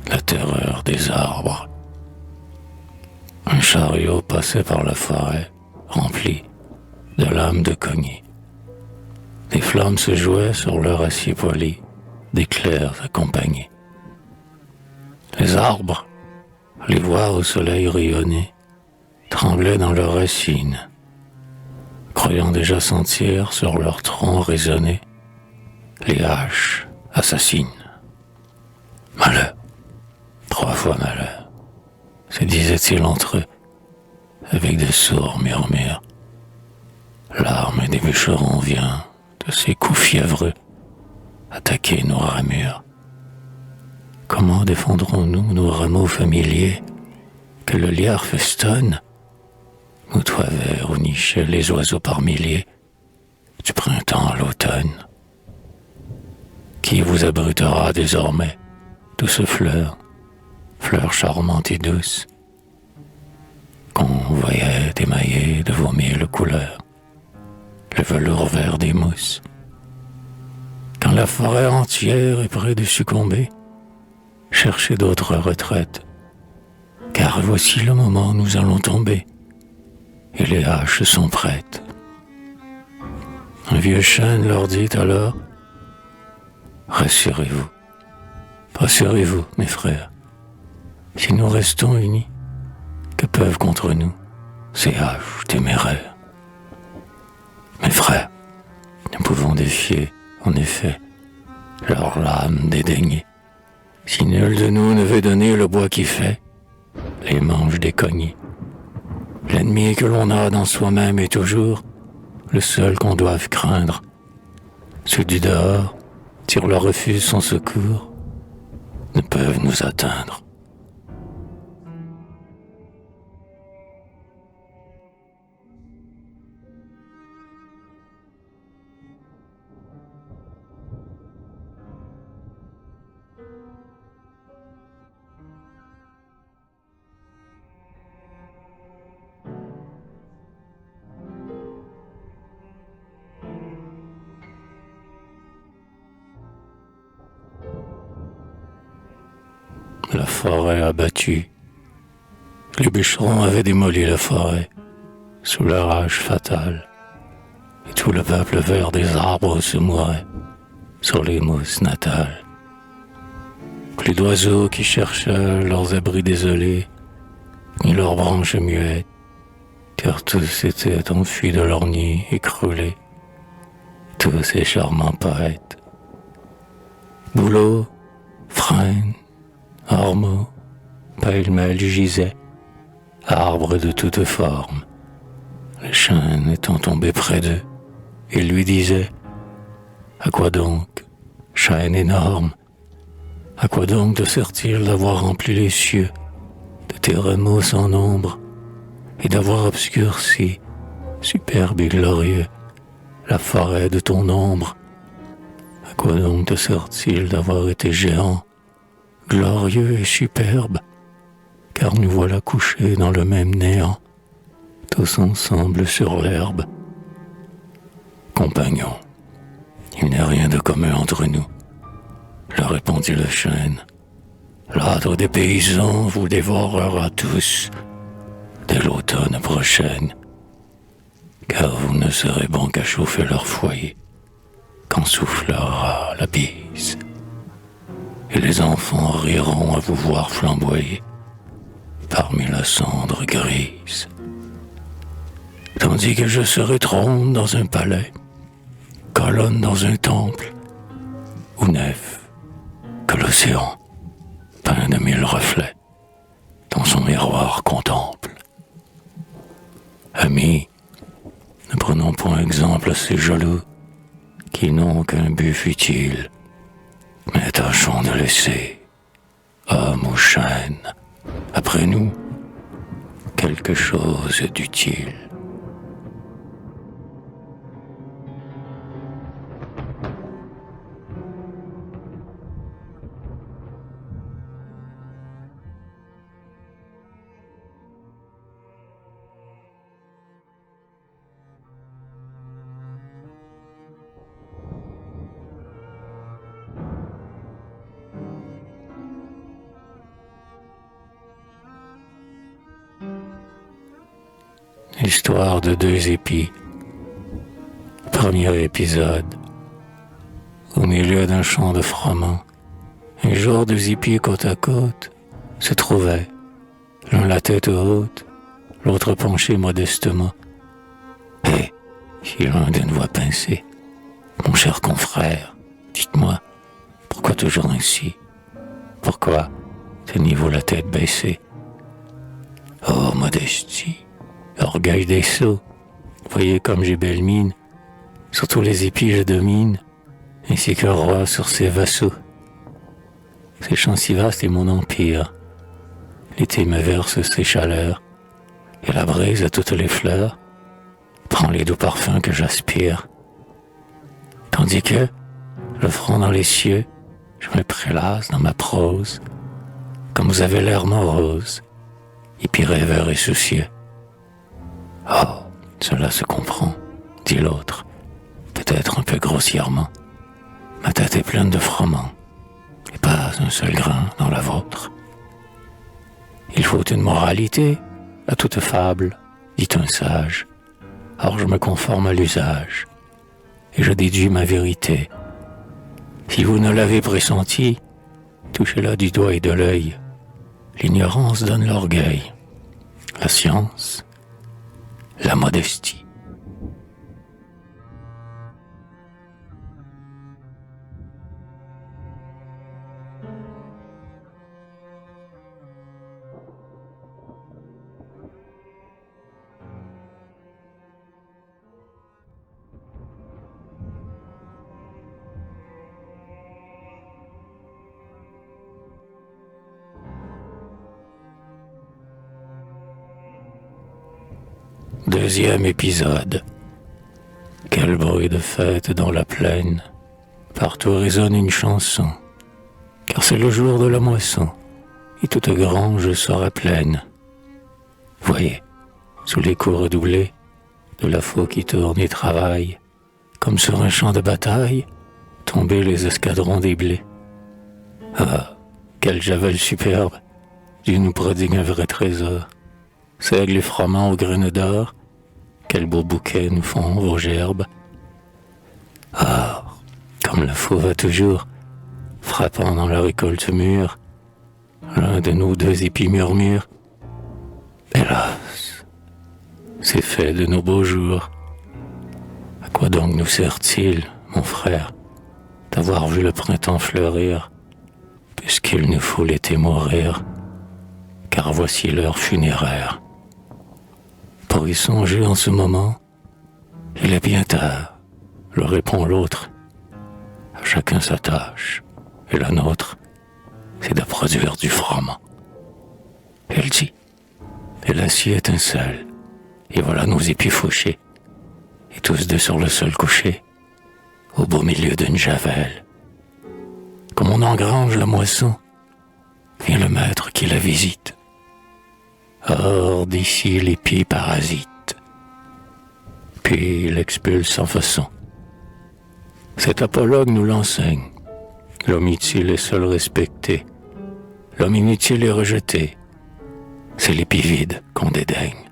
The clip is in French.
la terreur des arbres. Un chariot passait par la forêt, rempli de lames de cognée. Des flammes se jouaient sur leur acier poli, d'éclairs accompagnés. Les arbres, les voir au soleil rayonner, tremblaient dans leurs racines, croyant déjà sentir sur leur tronc résonner les haches assassines. Malheur, 3 fois malheur, se disaient-ils entre eux, avec de sourds murmures. L'arme des bûcherons vient de ses coups fiévreux attaquer nos ramures. Comment défendrons-nous nos rameaux familiers que le lierre festonne, nos toits verts où nichaient les oiseaux par milliers du printemps à l'automne? Qui vous abritera désormais, douce fleur, fleur charmante et douce, qu'on voyait émaillée de vos mille couleurs, le velours vert des mousses? Quand la forêt entière est près de succomber, cherchez d'autres retraites, car voici le moment où nous allons tomber, et les haches sont prêtes. Un vieux chêne leur dit alors: rassurez-vous, rassurez-vous, mes frères, si nous restons unis, que peuvent contre nous ces haches téméraires? Mes frères, nous pouvons défier, en effet, leurs lames dédaignées, si nul de nous ne veut donner le bois qui fait les manches des cognés. L'ennemi que l'on a dans soi-même est toujours le seul qu'on doive craindre. Ceux du dehors, si on leur refuse son secours, ne peuvent nous atteindre. La forêt abattue. Les bûcherons avaient démoli la forêt sous leur hache fatale, et tout le peuple vert des arbres se mourait sur les mousses natales. Plus d'oiseaux qui cherchaient leurs abris désolés, ni leurs branches muettes, car tous s'étaient enfuis de leurs nids écroulés, tous ces charmants poètes. Bouleaux, frênes, ormeaux, pêle-mêle gisaient, arbres de toutes formes. Les chênes étant tombés près d'eux, ils lui disaient: à quoi donc, chêne énorme, à quoi donc te sert-il d'avoir rempli les cieux de tes rameaux sans nombre, et d'avoir obscurci, superbe et glorieux, la forêt de ton ombre? À quoi donc te sert-il d'avoir été géant, glorieux et superbe, car nous voilà couchés dans le même néant, tous ensemble sur l'herbe? Compagnons, il n'y a rien de commun entre nous, leur répondit le chêne. L'âtre des paysans vous dévorera tous dès l'automne prochaine, car vous ne serez bon qu'à chauffer leur foyer quand soufflera la bise, et les enfants riront à vous voir flamboyer parmi la cendre grise, tandis que je serai trône dans un palais, colonne dans un temple, ou nef que l'océan, peint de 1000 reflets, dans son miroir contemple. Amis, ne prenons point exemple à ces jaloux qui n'ont qu'un but futile, mais tâchons de laisser, homme ou chêne, après nous, quelque chose d'utile. L'histoire de deux épis. Premier épisode. Au milieu d'un champ de froment, un jour deux épis côte à côte se trouvaient, l'un la tête haute, l'autre penché modestement. Hé, fit l'un d'une voix pincée, mon cher confrère, dites-moi, pourquoi toujours ainsi? Pourquoi tenez-vous la tête baissée? Oh, modestie, orgueil des sots, voyez comme j'ai belle mine, sur tous les épis je domine, ainsi qu'un roi sur ses vassaux. Ces champs si vastes est mon empire, l'été me verse ses chaleurs, et la brise à toutes les fleurs prend les doux parfums que j'aspire. Tandis que, le front dans les cieux, je me prélasse dans ma prose, comme vous avez l'air morose, et puis rêveur et soucieux. Oh, cela se comprend, dit l'autre, peut-être un peu grossièrement. Ma tête est pleine de froment, et pas un seul grain dans la vôtre. Il faut une moralité à toute fable, dit un sage. Or je me conforme à l'usage, et je déduis ma vérité. Si vous ne l'avez pressenti, touchez-la du doigt et de l'œil. L'ignorance donne l'orgueil, la science, la modestie. Deuxième épisode. Quel bruit de fête dans la plaine. Partout résonne une chanson, car c'est le jour de la moisson, et toute grange sera pleine. Voyez, sous les coups redoublés, de la faux qui tourne et travaille, comme sur un champ de bataille, tomber les escadrons des blés. Ah, quel javel superbe, Dieu nous prodigue un vrai trésor. Seigle et froment aux graines d'or, quel beau bouquet nous font vos gerbes. Or, comme la faux va toujours, frappant dans la récolte mûre, l'un de nous deux épis murmure, hélas, c'est fait de nos beaux jours. À quoi donc nous sert-il, mon frère, d'avoir vu le printemps fleurir, puisqu'il nous faut l'été mourir, car voici l'heure funéraire. Pour y songer en ce moment, il est bien tard, le répond l'autre. À chacun sa tâche, et la nôtre, c'est de produire du froment. Elle dit, et l'acier étincelle, et voilà nos épis fauchés, et tous deux sur le sol couché, au beau milieu d'une javelle. Comme on engrange la moisson, vient le maître qui la visite. Hors d'ici l'épi parasite, puis il expulse sans façon. Cet apologue nous l'enseigne. L'homme utile est seul respecté, l'homme inutile est rejeté. C'est l'épi vide qu'on dédaigne.